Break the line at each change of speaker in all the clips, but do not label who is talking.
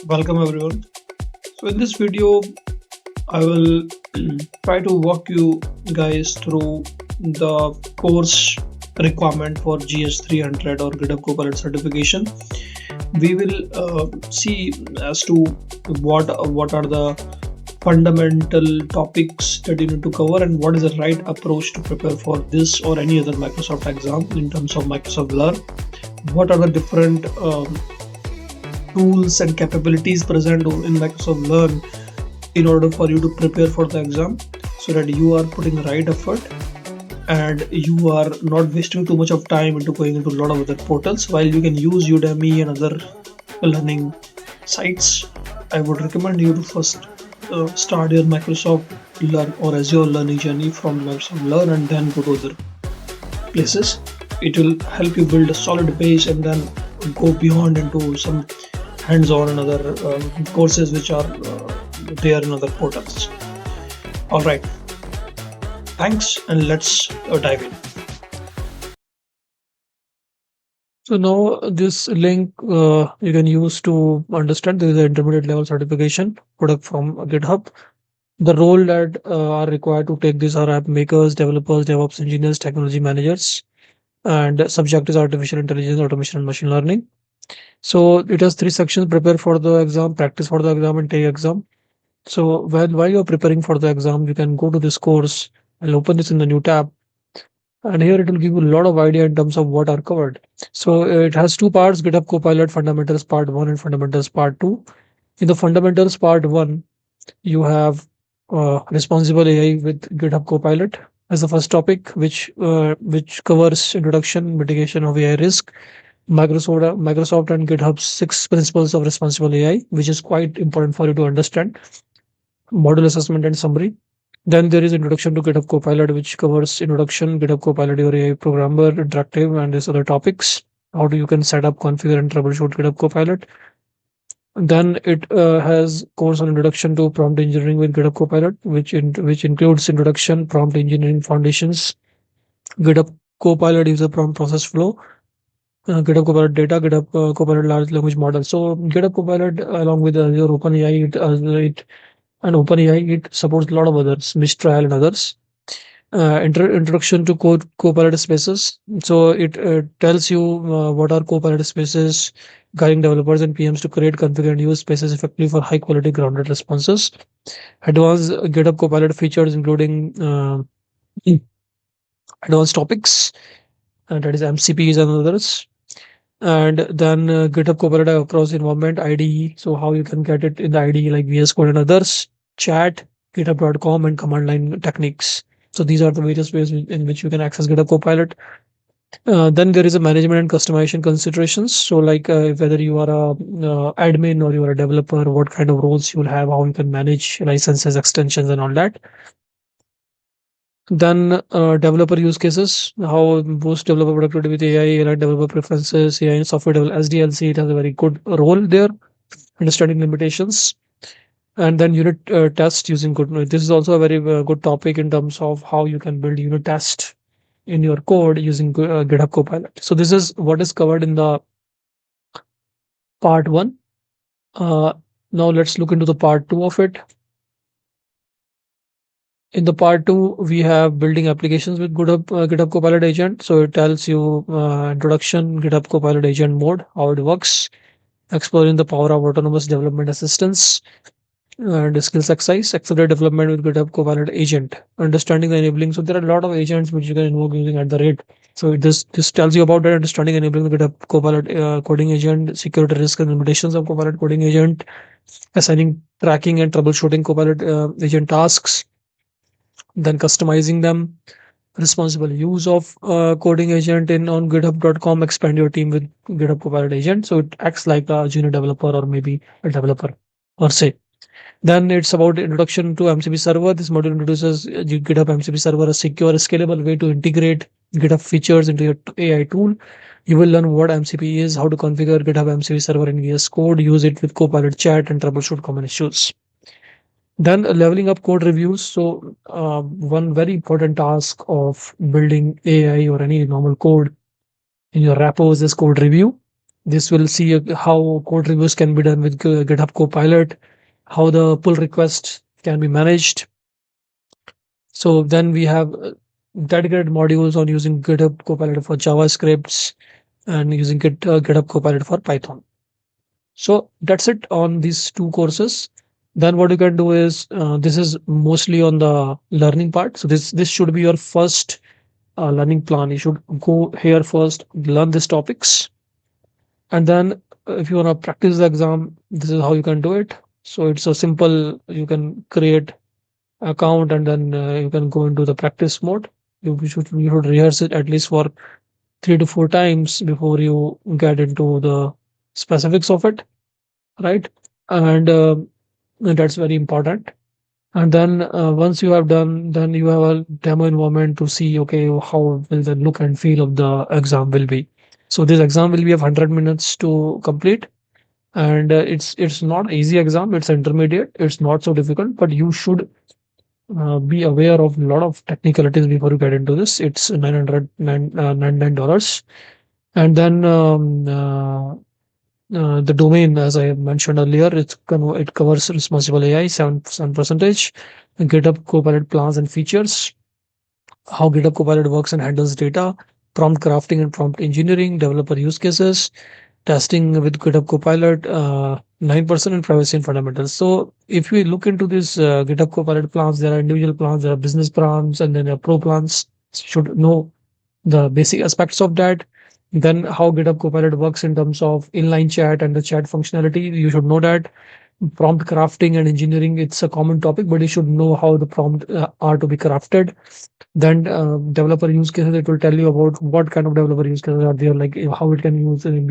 Welcome everyone. So in this video, I will try to walk you guys through the course requirement for GH-300 or GitHub Copilot certification. We will see as to what are the fundamental topics that you need to cover and what is the right approach to prepare for this or any other Microsoft exam in terms of Microsoft Learn. What are the different tools and capabilities present in Microsoft Learn in order for you to prepare for the exam so that you are putting the right effort and you are not wasting too much of time into going into a lot of other portals. While you can use Udemy and other learning sites, I would recommend you to first start your Microsoft Learn or Azure learning journey from Microsoft Learn and then go to other places. It will help you build a solid base and then go beyond into some hands-on and other courses which are there in other portals. All right, thanks, and let's dive in. So now this link you can use to understand there is an intermediate level certification product from GitHub. The role that are required to take this are app makers, developers, DevOps engineers, technology managers, and subject is artificial intelligence, automation, and machine learning. So it has three sections: prepare for the exam, practice for the exam, and take exam. So while you're preparing for the exam, you can go to this course and open this in the new tab. And here it will give you a lot of idea in terms of what are covered. So it has two parts: GitHub Copilot Fundamentals Part 1 and Fundamentals Part 2. In the Fundamentals Part 1, you have Responsible AI with GitHub Copilot as the first topic, which covers introduction, mitigation of AI risk, Microsoft and GitHub's 6 principles of responsible AI, which is quite important for you to understand, model assessment and summary. Then there is introduction to GitHub Copilot, which covers introduction, GitHub Copilot, your AI programmer, interactive, and these other topics. How do you can set up, configure, and troubleshoot GitHub Copilot. Then it has course on introduction to prompt engineering with GitHub Copilot, which includes introduction, prompt engineering foundations, GitHub Copilot user prompt process flow, GitHub Copilot data, GitHub Copilot large language model. So GitHub Copilot, along with your OpenAI, and OpenAI, it supports a lot of others, Mistral and others. Introduction to Copilot spaces. So it tells you what are Copilot spaces, guiding developers and PMs to create, configure, and use spaces effectively for high quality grounded responses. Advanced GitHub Copilot features including advanced topics, and that is MCPs and others. And then GitHub Copilot across environment, IDE. So how you can get it in the IDE like VS Code and others, chat, github.com, and command line techniques. So these are the various ways in which you can access GitHub Copilot. Then there is a management and customization considerations. So like whether you are a admin or you are a developer, what kind of roles you will have, how you can manage licenses, extensions, and all that. Then developer use cases, how boost developer productivity with AI, like developer preferences, AI and software development, SDLC, it has a very good role there, understanding limitations. And then unit test using good. This is also a very good topic in terms of how you can build unit test in your code using GitHub Copilot. So this is what is covered in the part 1. Now let's look into the part 2 of it. In the part 2, we have building applications with GitHub Copilot agent. So it tells you introduction, GitHub Copilot agent mode, how it works, exploring the power of autonomous development assistance, and skills exercise, accelerate development with GitHub Copilot agent, understanding the enabling. So there are a lot of agents which you can invoke using at the rate. So this tells you about that, understanding enabling the GitHub Copilot coding agent, security risk and limitations of Copilot coding agent, assigning tracking and troubleshooting Copilot agent tasks, then customizing them, responsible use of coding agent in on github.com, expand your team with GitHub Copilot agent. So it acts like a junior developer or maybe a developer or say. Then it's about introduction to MCP server. This module introduces GitHub MCP server, a secure, scalable way to integrate GitHub features into your AI tool. You will learn what MCP is, how to configure GitHub MCP server in VS Code, use it with Copilot chat, and troubleshoot common issues. Then leveling up code reviews. So one very important task of building AI or any normal code in your repos is code review. This will see how code reviews can be done with GitHub Copilot, how the pull requests can be managed. So then we have dedicated modules on using GitHub Copilot for JavaScripts and using GitHub Copilot for Python. So that's it on these two courses. Then what you can do is this is mostly on the learning part. So this should be your first learning plan. You should go here first, learn these topics, and then if you want to practice the exam, this is how you can do it. So it's a simple. You can create account and then you can go into the practice mode. You should rehearse it at least for 3 to 4 times before you get into the specifics of it, right? And that's very important. And then once you have done, then you have a demo environment to see, okay, how will the look and feel of the exam will be. So this exam will be of 100 minutes to complete, and it's not easy exam. It's intermediate. It's not so difficult, but you should be aware of a lot of technicalities before you get into this. It's $999, and then the domain, as I mentioned earlier, it covers responsible AI 7%, GitHub Copilot plans and features, how GitHub Copilot works and handles data, prompt crafting and prompt engineering, developer use cases, testing with GitHub Copilot, 9%, and privacy and fundamentals. So if we look into this GitHub Copilot plans, there are individual plans, there are business plans, and then there are pro plans. Should know the basic aspects of that. Then how GitHub Copilot works in terms of inline chat and the chat functionality. You should know that. Prompt crafting and engineering, it's a common topic, but you should know how the prompt are to be crafted. Then developer use cases, it will tell you about what kind of developer use cases are there, like how it can be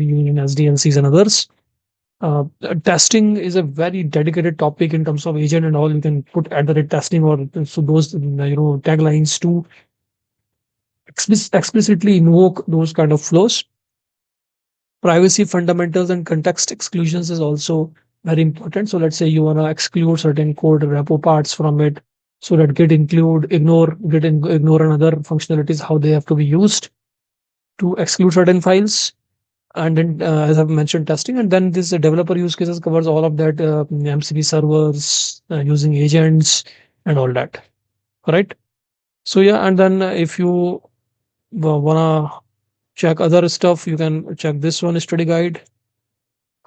used in SDLCs and others. Testing is a very dedicated topic in terms of agent and all. You can put at the rate testing or so those taglines to explicitly invoke those kind of flows. Privacy fundamentals and context exclusions is also very important. So let's say you want to exclude certain code repo parts from it, so that ignore and other functionalities, how they have to be used to exclude certain files. And then as I've mentioned, testing, and then this developer use cases covers all of that, MCP servers, using agents and all that, right? So yeah, and then if you wanna check other stuff, you can check this one, study guide,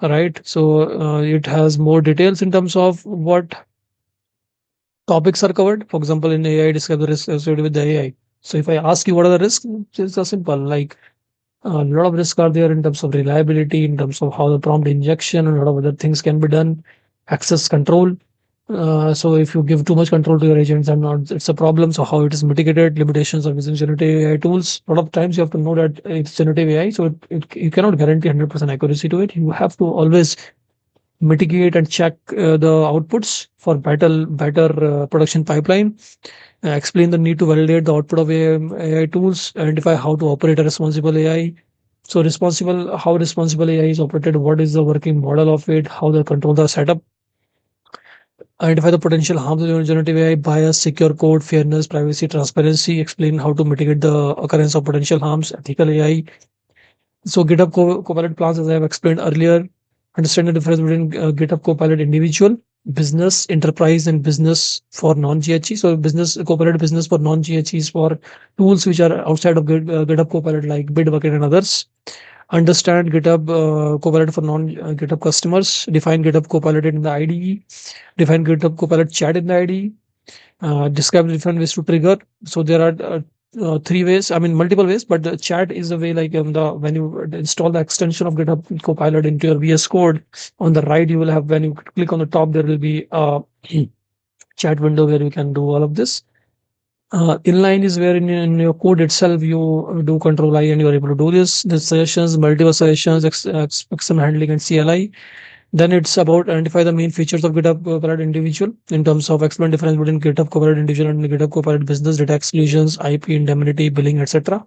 right? So it has more details in terms of what topics are covered. For example, in AI, describe the risks associated with the AI. So if I ask you what are the risks, it's a simple, like a lot of risks are there in terms of reliability, in terms of how the prompt injection and a lot of other things can be done, access control. So if you give too much control to your agents, and not, it's a problem. So how it is mitigated, limitations of using generative AI tools. A lot of times you have to know that it's generative AI, so you cannot guarantee 100% accuracy to it. You have to always mitigate and check the outputs for better production pipeline. Explain the need to validate the output of AI tools. Identify how to operate a responsible AI. So how responsible AI is operated, what is the working model of it, how the controls are set up. Identify the potential harms of generative AI, bias, secure code, fairness, privacy, transparency. Explain how to mitigate the occurrence of potential harms, ethical AI. So GitHub Copilot plans, as I have explained earlier. Understand the difference between GitHub Copilot individual, business, enterprise, and business for non-GHE. So business Copilot business for non-GHEs, for tools which are outside of GitHub Copilot, like Bitbucket and others. Understand GitHub Copilot for non-GitHub customers. Define GitHub Copilot in the IDE. Define GitHub Copilot chat in the IDE. Describe the different ways to trigger. So there are three ways, I mean multiple ways, but the chat is a way, like when you install the extension of GitHub Copilot into your VS Code, on the right you will have, when you click on the top, there will be a chat window where you can do all of this. Inline is where in your code itself you do control I and you are able to do this. The suggestions, multiple suggestions, exception handling, and CLI. Then it's about identify the main features of GitHub Copilot individual in terms of explain difference between GitHub Copilot individual and GitHub Copilot business, data exclusions, IP indemnity, billing, etc.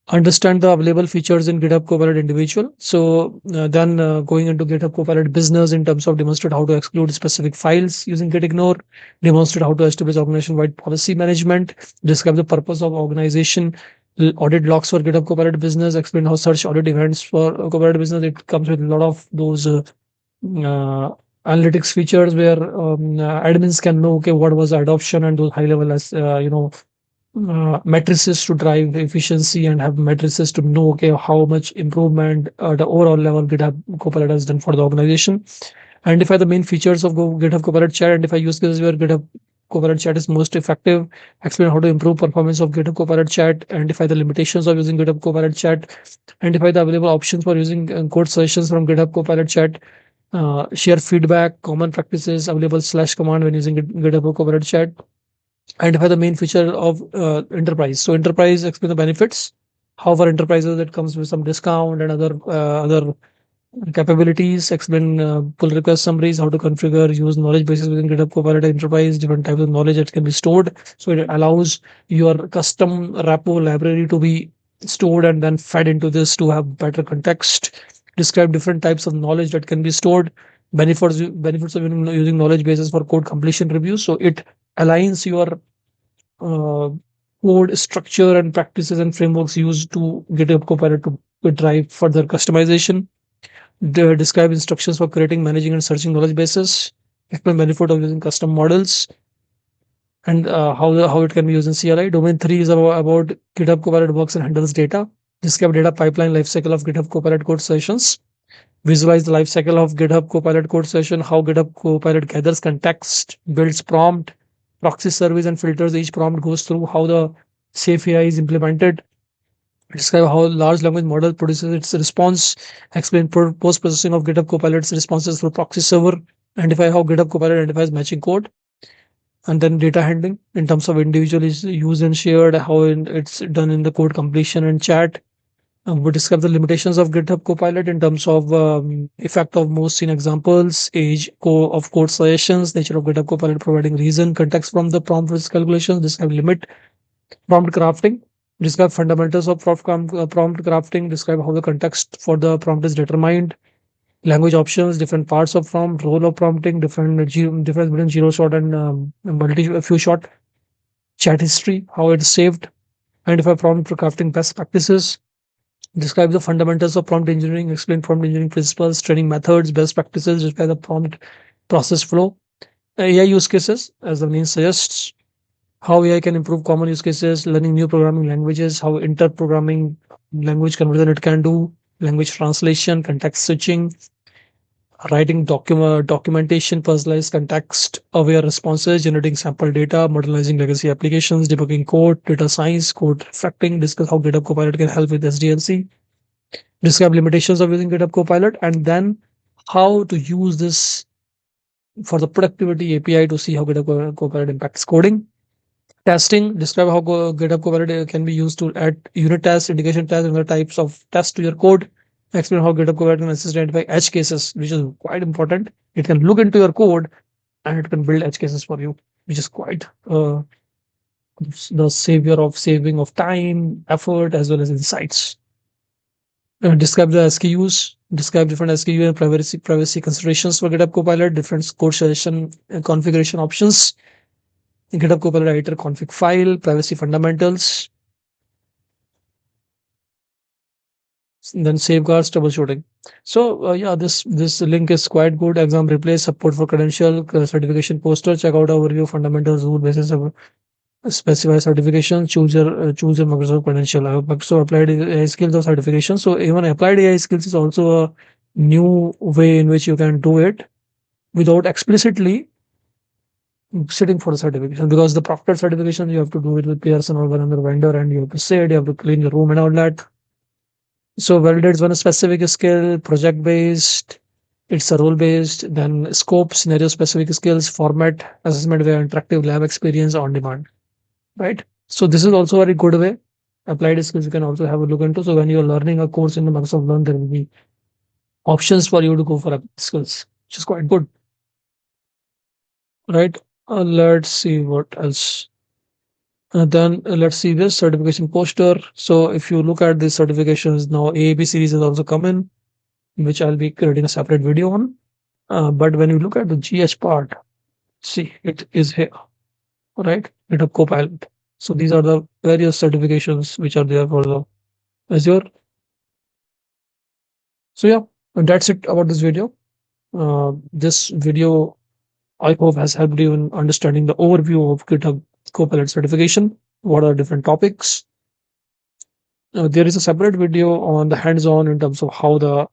Understand the available features in GitHub Copilot individual. So then going into GitHub Copilot business in terms of demonstrate how to exclude specific files using gitignore, demonstrate how to establish organization-wide policy management, describe the purpose of organization audit logs for GitHub Copilot Business, explain how search audit events for Copilot Business. It comes with a lot of those uh, analytics features where admins can know, okay, what was the adoption, and those high level as matrices to drive efficiency, and have matrices to know, okay, how much improvement the overall level GitHub Copilot has done for the organization. Identify the main features of GitHub Copilot Chat. Identify use cases where GitHub Copilot Chat is most effective. Explain how to improve performance of GitHub Copilot Chat. Identify the limitations of using GitHub Copilot Chat. Identify the available options for using code suggestions from GitHub Copilot Chat. Share feedback, common practices available / command when using GitHub Copilot Chat. Identify the main feature of enterprise. So enterprise, explain the benefits. How for enterprises it comes with some discount and other capabilities. Explain pull request summaries, how to configure, use knowledge bases within GitHub Copilot Enterprise, different types of knowledge that can be stored. So it allows your custom repo library to be stored and then fed into this to have better context. Describe different types of knowledge that can be stored. Benefits of using knowledge bases for code completion reviews. So it aligns your uh, code structure and practices and frameworks used to GitHub Copilot to drive further customization. Describe instructions for creating, managing, and searching knowledge bases. Explain benefit of using custom models, and how it can be used in CLI. Domain 3 is about GitHub Copilot works and handles data. Describe data pipeline lifecycle of GitHub Copilot code sessions. Visualize the lifecycle of GitHub Copilot code session, how GitHub Copilot gathers context, builds prompt, proxy service, and filters each prompt goes through, how the safe AI is implemented. Describe how large language model produces its response. Explain post-processing of GitHub Copilot's responses through proxy server. Identify how GitHub Copilot identifies matching code. And then data handling in terms of individual is used and shared, how it's done in the code completion and chat. We describe the limitations of GitHub Copilot in terms of effect of most seen examples, age of code suggestions, nature of GitHub Copilot providing reason, context from the prompt risk calculations, describe limit, prompt crafting, describe fundamentals of prompt crafting, describe how the context for the prompt is determined, language options, different parts of prompt, role of prompting, difference between zero shot and few shot, chat history, how it's saved, identify prompt crafting best practices, describe the fundamentals of prompt engineering, explain prompt engineering principles, training methods, best practices, describe the prompt process flow, AI use cases, as the name suggests, how AI can improve common use cases, learning new programming languages, how inter-programming language conversion it can do, language translation, context switching, writing documentation, personalized context-aware responses, generating sample data, modernizing legacy applications, debugging code, data science, code refactoring, discuss how GitHub Copilot can help with SDLC, describe limitations of using GitHub Copilot, and then how to use this for the productivity API to see how GitHub Copilot impacts coding. Testing, describe how GitHub Copilot can be used to add unit tests, integration tests, and other types of tests to your code. Explain how GitHub Copilot can assist identify edge cases, which is quite important. It can look into your code and it can build edge cases for you, which is quite the savior of saving of time, effort, as well as insights. Describe the SKUs, describe different SKU and privacy considerations for GitHub Copilot, different code suggestion and configuration options. GitHub Copilot editor config file, privacy fundamentals, then safeguards, troubleshooting. So yeah, this link is quite good. Exam replace, support for credential, certification poster. Check out overview, fundamentals, rule basis of specify certification. Choose your Microsoft credential. Microsoft applied AI skills or certification. So even applied AI skills is also a new way in which you can do it without explicitly sitting for the certification, because the proctored certification you have to do it with Pearson or another vendor, and you have to sit, you have to clean your room and all that. So validates one specific skill, project based, it's a role based, then scope, scenario specific skills, format, assessment via interactive lab experience on demand, right? So this is also a very good way. Applied skills you can also have a look into. So when you're learning a course in the Microsoft Learn, there will be options for you to go for applied skills, which is quite good, right? Let's see what else. Then let's see this certification poster. So if you look at these certifications now, AAP series has also come in, which I'll be creating a separate video on. But when you look at the GH part, see, it is here, right? GitHub Copilot. So these are the various certifications which are there for the Azure. So yeah, and that's it about this video. This video, I hope, has helped you in understanding the overview of GitHub Copilot certification. What are different topics? There is a separate video on the hands-on in terms of how the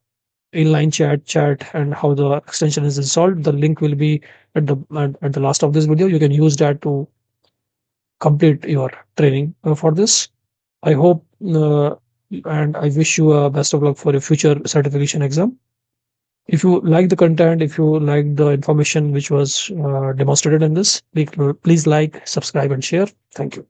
inline chat and how the extension is installed. The link will be at the last of this video. You can use that to complete your training for this. I hope and I wish you best of luck for your future certification exam. If you like the content, if you like the information which was demonstrated in this, please like, subscribe, and share. Thank you.